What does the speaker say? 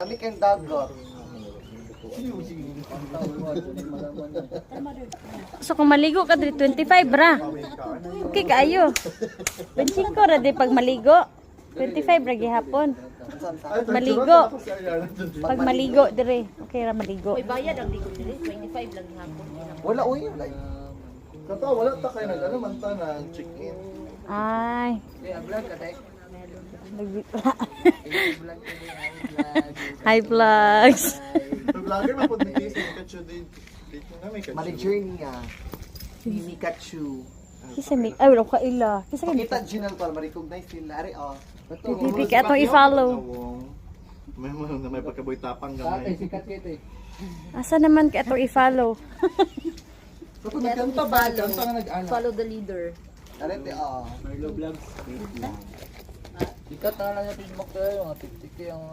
Kami kang dagat. So kung maligo ka diri 25 ra. Okay kaayo. 25 ra di pag maligo. 25 ra gihapon. Maligo. Pag maligo dire, okay ra maligo. May bayad ang ligo dili, 25 lang gihapon. Wala uy. Kato, wala ta kayo nag-ano man ta na check-in. Ay. Hi vlogs. Vlogger man pud ni Casey Pikachu dito na may Pikachu. Manager niya. Si Pikachu. Kisa mi ay wala ka ila. Kisa ka Kita Junal pa ma-recognize nila. Ari oh. pipi ka atong i-follow. May pagkaboy tapang gamay. Asa naman ka atong i-follow? Kapag nagkanta ba? Kanta nga nag-ana. Follow the leader. Ari oh. Marlo Vlogs. Sikat na lang yung Facebook tayo, mga 50k ang